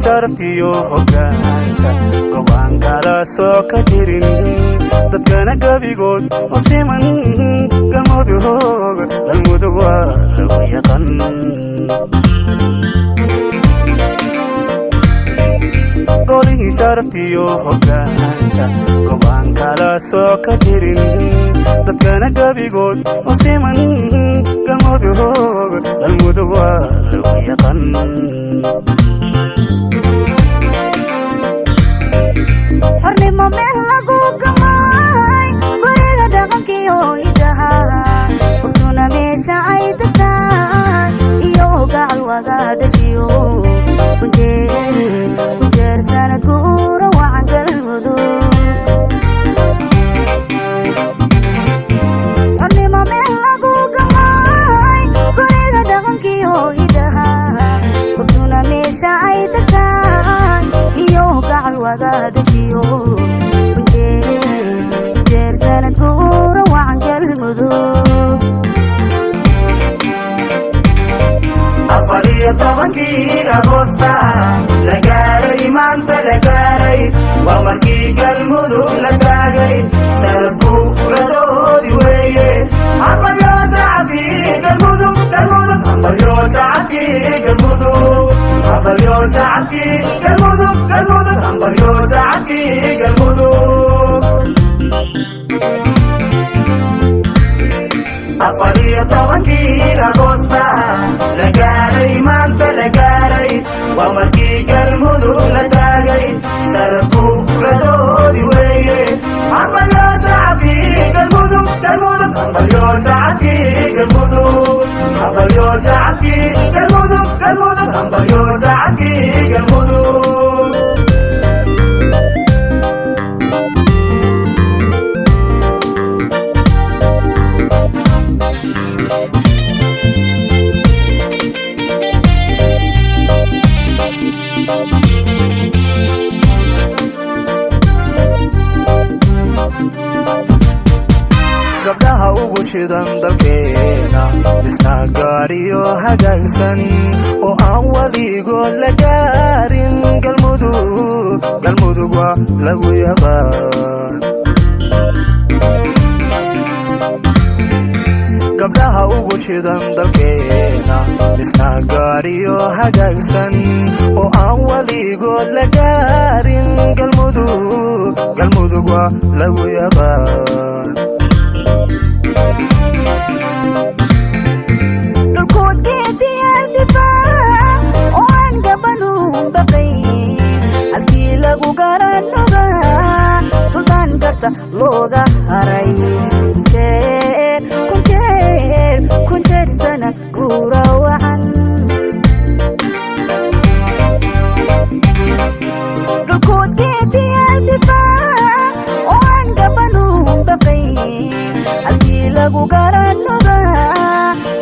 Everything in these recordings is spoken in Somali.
sharaftiyo hoggaanka go'aan kala soo ka jirin dadkana gabigood u siman galmudug waa lagu yaqaan golihii sharaftiyo hoggaanka go'aan kala soo ka jirin dadkana gabigood u siman galmudug waa lagu yaqaan xornimo meel lagu gamay guriga dhaqankiyo hidaha urtuna meesha ay degtaan iyo gacal waga dhashiyo kunjeer sanad guura wacan galmudug xornimo meel lagu gamay guriga dhaqankiyo hidaha urtuna meesha ay degtaan iyo gacal waga dhashiyo kunjeer sanad guura wacan galmudug tobankii agoosta la gaaray maanta la gaaray waa markii galmudug la taagay sanad guuradoodii weeye hambalyo shacabkii galmudug hambalyo shacabkii galmudug hambalyo shacabkii galmudug hambalyo shacabkii galmudug tobankii agoosta la gaaray maanta la gaaray waa markii galmudug la taagay sanad guuradoodii weeye hambalyo shacabkii galmudug hambalyo shacabkii galmudug hambalyo shacabkii galmudug hambalyo shacabkii galmudug gabdhaha ugu shidan dalkeena misna gaariyo hagaagsan oo aan weligood la gaarin galmudug waa lagu yaqaan gabdhaha ugu shidan dalkeena misna gaariyo hagaagsan oo aan weligood la gaarin galmudug waa lagu yaqaan looga haray kunjeer sanad guura wacan dhulkoodgeesiyaal difaac oo aan gabanuun baqayn halkii lagu garanoga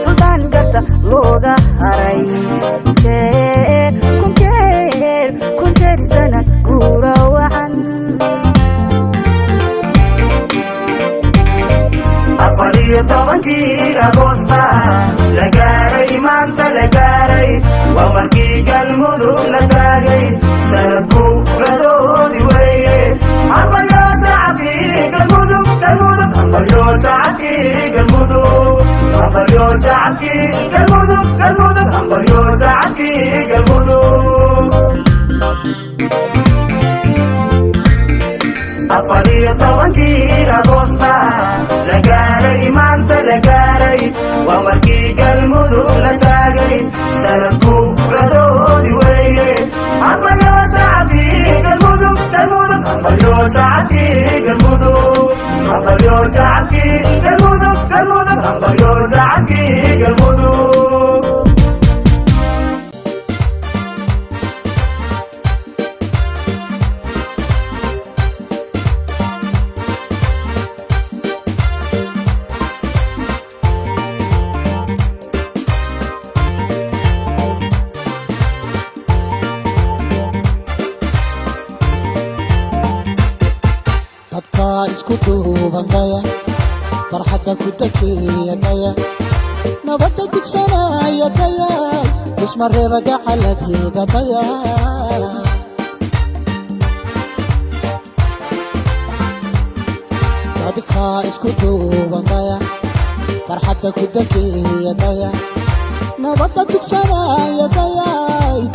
suldaan garta looga haray kunjeer sanad guura wacan tobankii agoosta la gaaray maanta la gaaray waa markii galmudug la taagay sanad guuradoodii weeye hambalyo shacabkii galmudug hambalyo shacabkii galmudug hambalyo shacabkii galmudug hambalyo shacabkii galmudug tobankii agoosta la gaaray maanta la gaaray waa markii galmudug la taagay sanad guuradoodii weeye hambalyo shacabkii galmudug hambalyo shacabkii galmudug hambalyo shacabkii galmudug hambalyo shacabkii galmudug isku duuban daya farxadda ku dakeeya daya nabadda dugsanaya daya isma reeba gacaladeeda daya dadka isku duuban daya farxadda ku dakeeya daya nabadda dugsanaya daya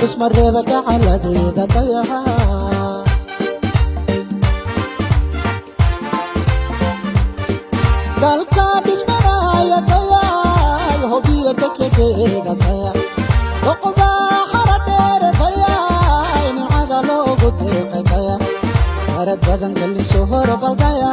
isma reeba gacaladeeda daya dalka dhismanaya daya hobiya dekedeeda daya oqoba haradheere daya nimcada loogu deeqay daya arad badan galin soo horobal daya